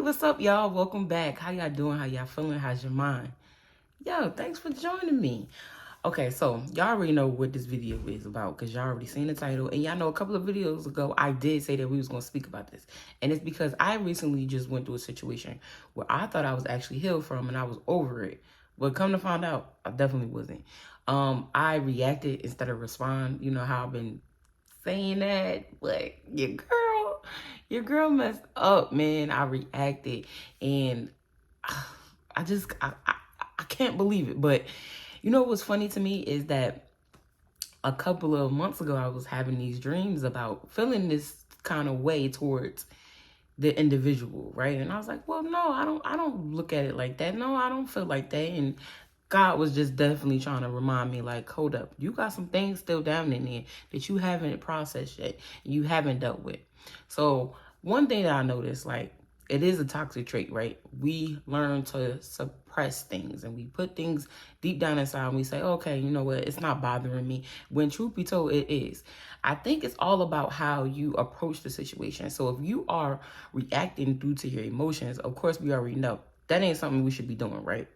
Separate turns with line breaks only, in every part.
what's up, y'all? Welcome back. How y'all doing? How y'all feeling? How's your mind? Yo, thanks for joining me. Okay, so y'all already know what this video is about because y'all already seen the title. And y'all know a couple of videos ago, I did say that we was going to speak about this. And it's because I recently just went through a situation where I thought I was actually healed from and I was over it. But come to find out, I definitely wasn't. I reacted instead of respond. You know how I've been saying that, but your girl messed up, man. I reacted and I can't believe it. But you know what's funny to me is that a couple of months ago I was having these dreams about feeling this kind of way towards the individual, right? And I was like, well, no, I don't look at it like that. No, I don't feel like that. And God was just definitely trying to remind me, like, hold up, you got some things still down in there that you haven't processed yet, you haven't dealt with. So one thing that I noticed, like, it is a toxic trait, right? We learn to suppress things and we put things deep down inside and we say, okay, you know what? It's not bothering me. When truth be told, it is. I think it's all about how you approach the situation. So if you are reacting due to your emotions, of course, we already know that ain't something we should be doing, right?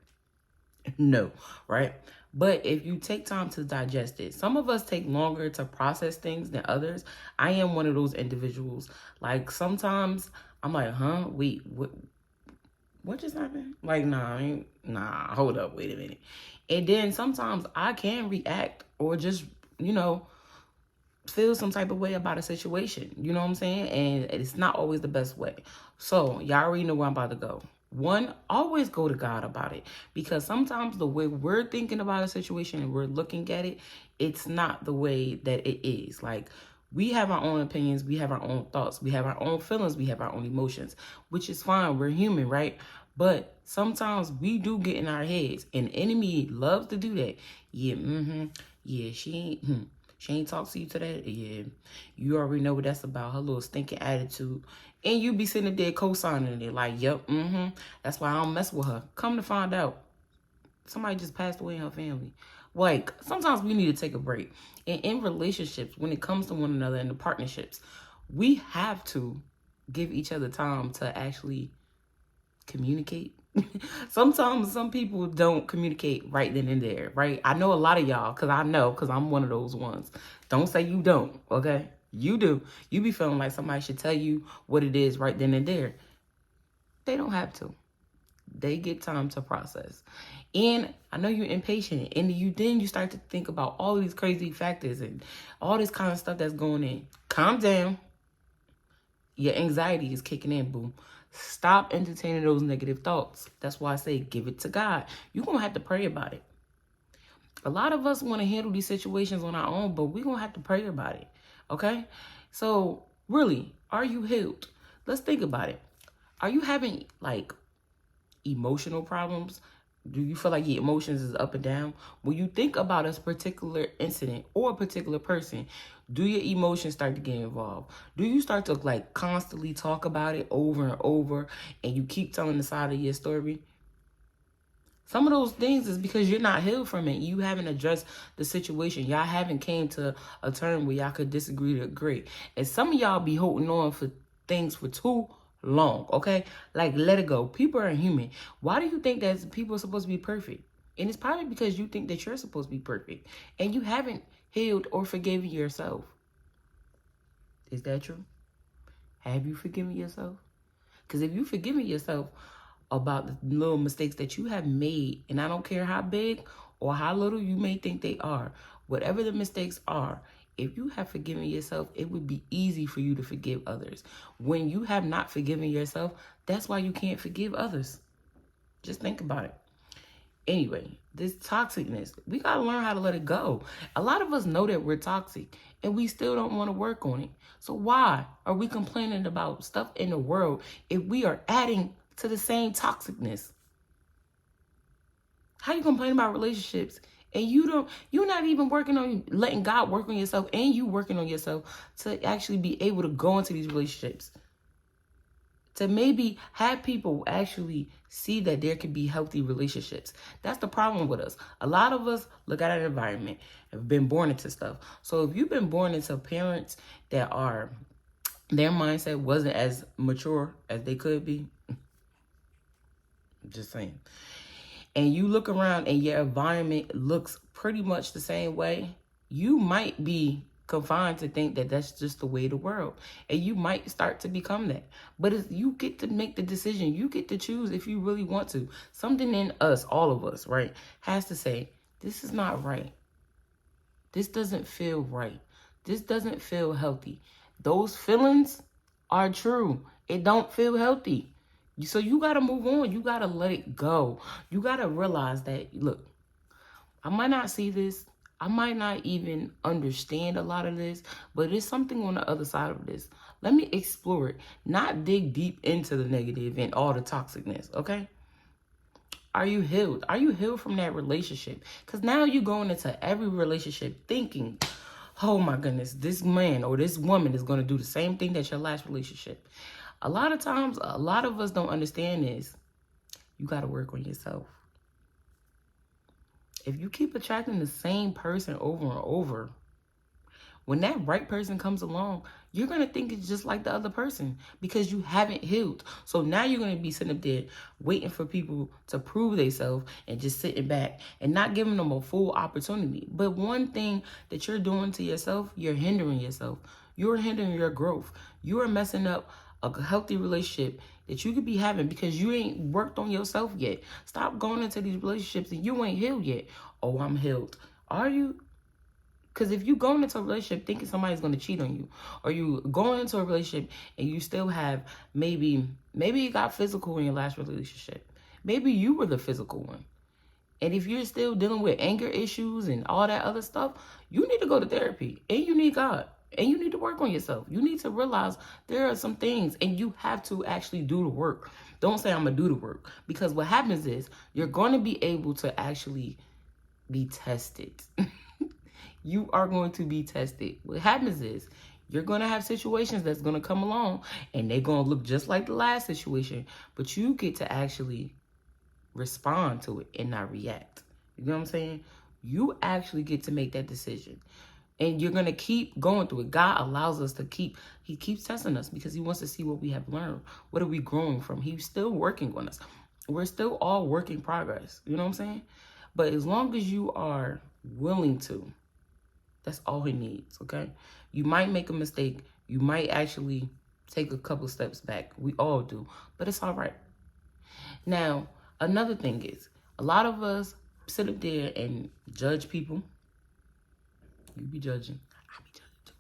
No, right? But if you take time to digest it, some of us take longer to process things than others. I am one of those individuals. Like sometimes I'm like, huh? Wait, what just happened? Like, nah, hold up, wait a minute. And then sometimes I can react or just, you know, feel some type of way about a situation. You know what I'm saying? And it's not always the best way. So y'all already know where I'm about to go. One, always go to God about it, because sometimes the way we're thinking about a situation and we're looking at it, it's not the way that it is. Like, we have our own opinions, we have our own thoughts, we have our own feelings, we have our own emotions, which is fine. We're human, right? But sometimes we do get in our heads, and the enemy loves to do that. Yeah, she ain't talk to you today. Yeah, you already know what that's about. Her little stinking attitude. And you be sitting there co-signing it like, yep, that's why I don't mess with her. Come to find out, somebody just passed away in her family. Like, sometimes we need to take a break. And in relationships, when it comes to one another and the partnerships, we have to give each other time to actually communicate. Sometimes some people don't communicate right then and there, right? I know a lot of y'all, because I'm one of those ones. Don't say you don't, okay? You do. You be feeling like somebody should tell you what it is right then and there. They don't have to. They get time to process. And I know you're impatient, and you start to think about all these crazy factors and all this kind of stuff that's going in. Calm down. Your anxiety is kicking in, boom. Stop entertaining those negative thoughts. That's why I say give it to God. You're going to have to pray about it. A lot of us want to handle these situations on our own, but we're going to have to pray about it. Okay? So, really, are you healed? Let's think about it. Are you having, like, emotional problems? Do you feel like your emotions is up and down? When you think about a particular incident or a particular person, do your emotions start to get involved? Do you start to like constantly talk about it over and over and you keep telling the side of your story? Some of those things is because you're not healed from it. You haven't addressed the situation. Y'all haven't came to a term where y'all could disagree to agree. And some of y'all be holding on for things for too long, okay? Like, let it go. People are human. Why do you think that people are supposed to be perfect? And it's probably because you think that you're supposed to be perfect and you haven't healed or forgiven yourself. Is that true? Have you forgiven yourself? Because if you've forgiven yourself about the little mistakes that you have made, and I don't care how big or how little you may think they are, whatever the mistakes are, if you have forgiven yourself, it would be easy for you to forgive others. When you have not forgiven yourself, that's why you can't forgive others. Just think about it. Anyway, this toxicness, we got to learn how to let it go. A lot of us know that we're toxic and we still don't want to work on it. So why are we complaining about stuff in the world if we are adding to the same toxicness? How you complain about relationships and you're not even working on letting God work on yourself and you working on yourself to actually be able to go into these relationships? To maybe have people actually see that there could be healthy relationships. That's the problem with us. A lot of us look at our environment, have been born into stuff. So if you've been born into parents that are, their mindset wasn't as mature as they could be, Just saying. And you look around and your environment looks pretty much the same way, you might be confined to think that that's just the way of the world. And you might start to become that. But it's, you get to make the decision. You get to choose if you really want to. Something in us, all of us, right, has to say, this is not right. This doesn't feel right. This doesn't feel healthy. Those feelings are true. It don't feel healthy. So you got to move on. You got to let it go. You got to realize that, look, I might not see this. I might not even understand a lot of this, but there's something on the other side of this. Let me explore it. Not dig deep into the negative and all the toxicness, okay? Are you healed? Are you healed from that relationship? Because now you're going into every relationship thinking, oh my goodness, this man or this woman is going to do the same thing that your last relationship. A lot of times, a lot of us don't understand this. You got to work on yourself. If you keep attracting the same person over and over, when that right person comes along, you're going to think it's just like the other person because you haven't healed. So now you're going to be sitting up there waiting for people to prove themselves and just sitting back and not giving them a full opportunity. But one thing that you're doing to yourself, you're hindering yourself. You're hindering your growth. You are messing up a healthy relationship that you could be having because you ain't worked on yourself yet. Stop going into these relationships and you ain't healed yet. Oh, I'm healed. Are you? Because if you going into a relationship thinking somebody's going to cheat on you, or you going into a relationship and you still have maybe you got physical in your last relationship. Maybe you were the physical one. And if you're still dealing with anger issues and all that other stuff, you need to go to therapy and you need God. And you need to work on yourself. You need to realize there are some things and you have to actually do the work. Don't say I'm going to do the work. Because what happens is you're going to be able to actually be tested. You are going to be tested. What happens is you're going to have situations that's going to come along and they're going to look just like the last situation. But you get to actually respond to it and not react. You know what I'm saying? You actually get to make that decision. And you're going to keep going through it. God allows us to he keeps testing us because he wants to see what we have learned. What are we growing from? He's still working on us. We're still all work in progress. You know what I'm saying? But as long as you are willing to, that's all he needs, okay? You might make a mistake. You might actually take a couple steps back. We all do. But it's all right. Now, another thing is, a lot of us sit up there and judge people. You be judging. I be judging too.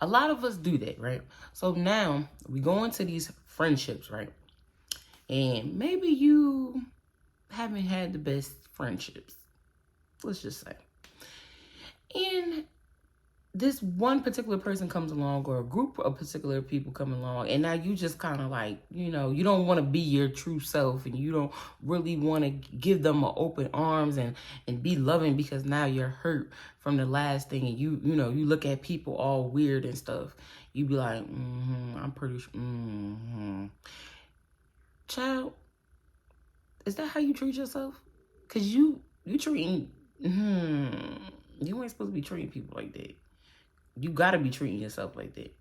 A lot of us do that, right? So now we go into these friendships, right? And maybe you haven't had the best friendships. Let's just say. And this one particular person comes along or a group of particular people come along and now you just kind of like, you know, you don't want to be your true self and you don't really want to give them an open arms and be loving because now you're hurt from the last thing and you know, you look at people all weird and stuff. You be like, I'm pretty sure. Child, is that how you treat yourself? Because you treating, you ain't supposed to be treating people like that. You got to be treating yourself like that.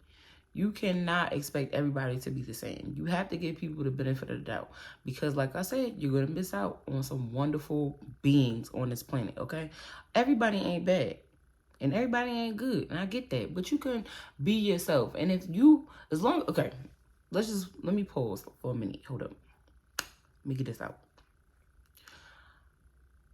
You cannot expect everybody to be the same. You have to give people the benefit of the doubt. Because like I said, you're going to miss out on some wonderful beings on this planet, okay? Everybody ain't bad. And everybody ain't good. And I get that. But you can be yourself. And if you, as long, okay, let me pause for a minute. Hold up. Let me get this out.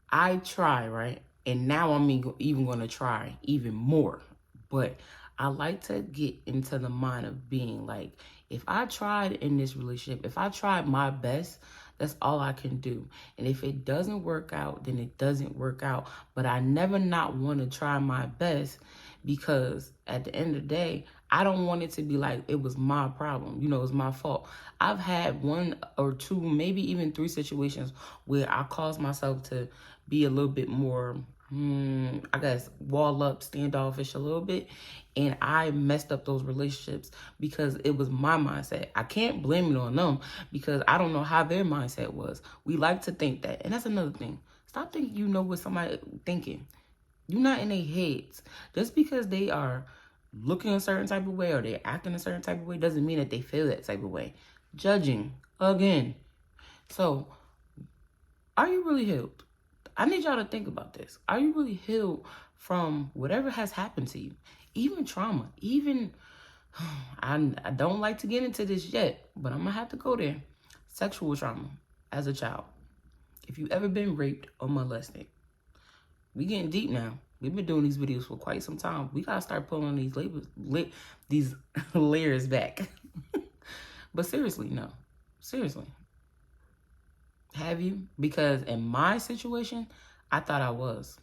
I try, right? And now I'm even going to try even more. But I like to get into the mind of being like, if I tried in this relationship, if I tried my best, that's all I can do. And if it doesn't work out, then it doesn't work out. But I never not want to try my best because at the end of the day, I don't want it to be like it was my problem. You know, it was my fault. I've had 1 or 2, maybe even 3 situations where I caused myself to be a little bit more I guess wall up, standoffish a little bit, and I messed up those relationships because it was my mindset. I can't blame it on them because I don't know how their mindset was. We like to think that, and that's another thing. Stop thinking you know what somebody thinking. You're not in their heads. Just because they are looking a certain type of way or they're acting a certain type of way doesn't mean that they feel that type of way. Judging again. So Are you really healed? I need y'all to think about this. Are you really healed from whatever has happened to you? Even trauma, even, I don't like to get into this yet, but I'm gonna have to go there. Sexual trauma as a child. If you ever been raped or molested, we getting deep now. We've been doing these videos for quite some time. We gotta start pulling these labels, these layers back. But seriously, no. Seriously. Have you? Because in my situation, I thought I was.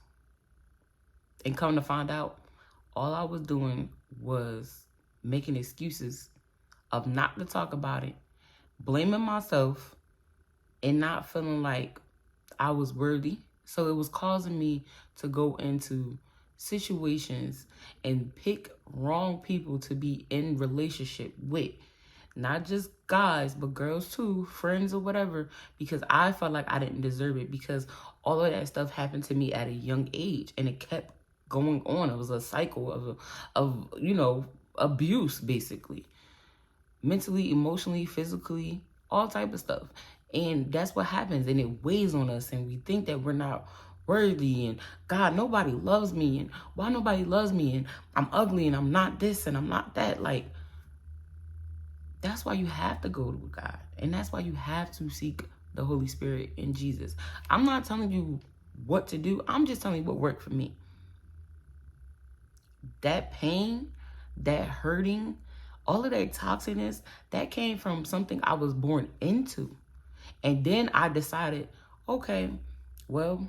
And come to find out, all I was doing was making excuses of not to talk about it, blaming myself, and not feeling like I was worthy. So it was causing me to go into situations and pick wrong people to be in relationship with. Not just guys, but girls too, friends or whatever, because I felt like I didn't deserve it, because all of that stuff happened to me at a young age and it kept going on. It was a cycle of abuse, basically. Mentally, emotionally, physically, all type of stuff. And that's what happens, and it weighs on us, and we think that we're not worthy, and God, nobody loves me, and why nobody loves me, and I'm ugly, and I'm not this, and I'm not that. Like, that's why you have to go to God. And that's why you have to seek the Holy Spirit in Jesus. I'm not telling you what to do. I'm just telling you what worked for me. That pain, that hurting, all of that toxicness, that came from something I was born into. And then I decided, okay, well,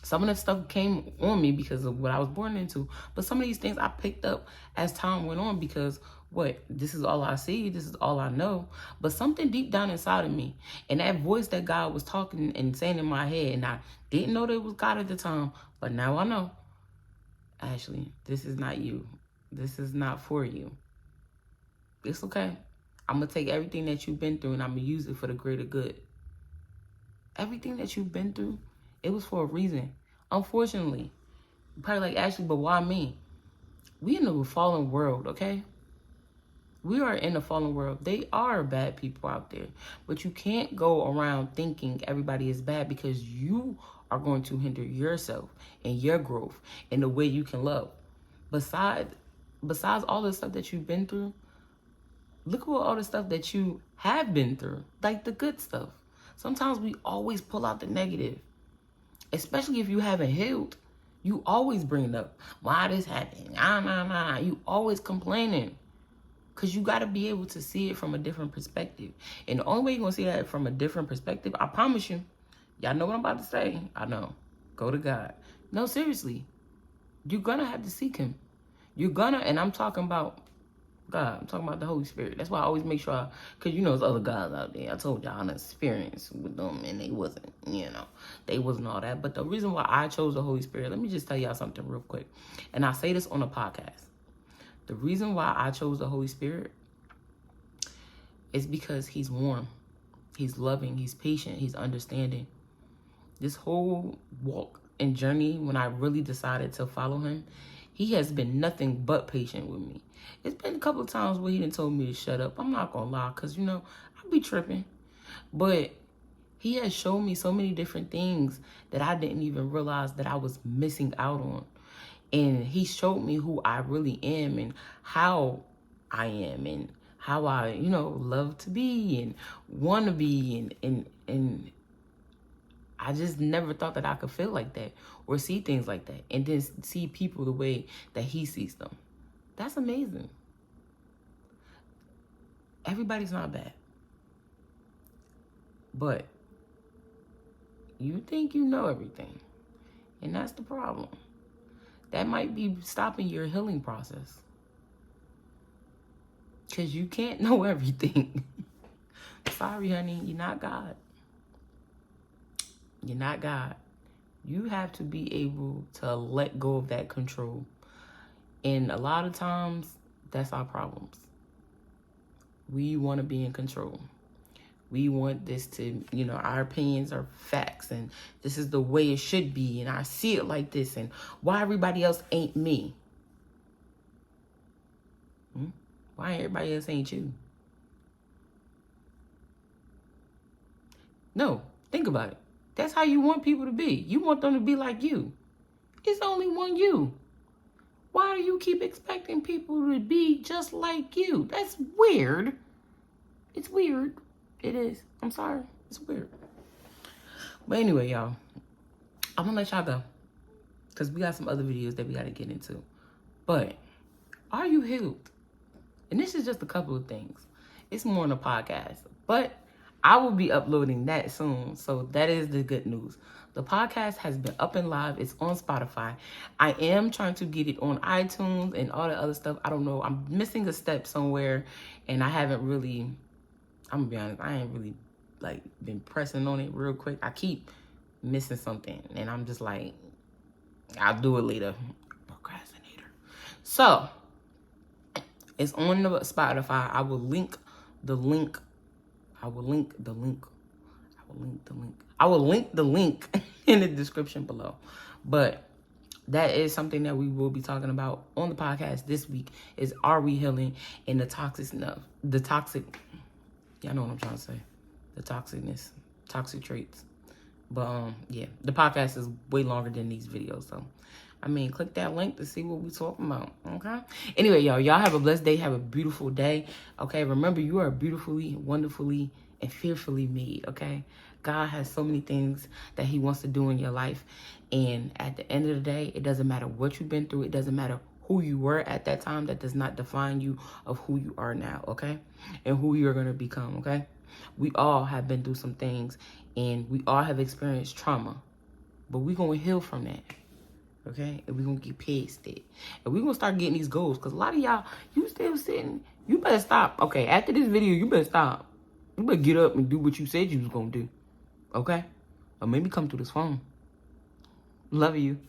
some of the stuff came on me because of what I was born into. But some of these things I picked up as time went on because this is all I see, this is all I know. But something deep down inside of me, and that voice that God was talking and saying in my head, and I didn't know that it was God at the time, but now I know. Ashley, this is not you. This is not for you. It's okay. I'm going to take everything that you've been through and I'm going to use it for the greater good. Everything that you've been through, it was for a reason. Unfortunately, you're probably like, Ashley, but why me? We in a fallen world, okay? We are in a fallen world. They are bad people out there. But you can't go around thinking everybody is bad, because you are going to hinder yourself and your growth and the way you can love. Besides all the stuff that you've been through, look at all the stuff that you have been through, like the good stuff. Sometimes we always pull out the negative, especially if you haven't healed. You always bring it up. Why this happened? Nah. You always complaining. Because you got to be able to see it from a different perspective. And the only way you're going to see that from a different perspective, I promise you, y'all know what I'm about to say. I know. Go to God. No, seriously. You're going to have to seek him. You're going to, and I'm talking about God. I'm talking about the Holy Spirit. That's why I always make sure, because there's other gods out there. I told y'all an experience with them, and they wasn't, they wasn't all that. But the reason why I chose the Holy Spirit, let me just tell y'all something real quick. And I say this on a podcast. The reason why I chose the Holy Spirit is because he's warm, he's loving, he's patient, he's understanding. This whole walk and journey, when I really decided to follow him, he has been nothing but patient with me. It's been a couple of times where he done told me to shut up. I'm not gonna lie, because, I be tripping. But he has shown me so many different things that I didn't even realize that I was missing out on. And he showed me who I really am and how I am and how I, love to be and want to be. And I just never thought that I could feel like that or see things like that. And then see people the way that he sees them. That's amazing. Everybody's not bad. But you think you know everything. And that's the problem. That might be stopping your healing process. Because you can't know everything. Sorry, honey, you're not God. You're not God. You have to be able to let go of that control. And a lot of times, that's our problems. We want to be in control. We want this to, our opinions are facts, and this is the way it should be, and I see it like this, and why everybody else ain't me? Why everybody else ain't you? No, think about it. That's how you want people to be. You want them to be like you. It's only one you. Why do you keep expecting people to be just like you? That's weird. It's weird. It is. I'm sorry. It's weird. But anyway, y'all, I'm gonna let y'all go, because we got some other videos that we got to get into. But are you healed? And this is just a couple of things. It's more on a podcast. But I will be uploading that soon. So that is the good news. The podcast has been up and live. It's on Spotify. I am trying to get it on iTunes and all the other stuff. I don't know. I'm missing a step somewhere. And I haven't really, I'm going to be honest, I ain't really like been pressing on it real quick. I keep missing something. And I'm just like, I'll do it later. Procrastinator. So it's on the Spotify. I will link the link. I will link the link in the description below. But that is something that we will be talking about on the podcast this week, is are we healing in the toxic, y'all know what I'm trying to say, the toxicness, toxic traits. But yeah, the podcast is way longer than these videos, so I mean, click that link to see what we're talking about, okay? Anyway, y'all have a blessed day. Have a beautiful day, okay? Remember, you are beautifully, wonderfully, and fearfully made, okay? God has so many things that he wants to do in your life. And at the end of the day, it doesn't matter what you've been through. It doesn't matter who you were at that time. That does not define you of who you are now, okay? And who you're going to become, okay? We all have been through some things, and we all have experienced trauma. But we're going to heal from that. Okay, and we're going to get past it. And we're going to start getting these goals. Because a lot of y'all, you still sitting. You better stop. Okay, after this video, you better stop. You better get up and do what you said you was going to do. Okay? Or maybe come through this phone. Love you.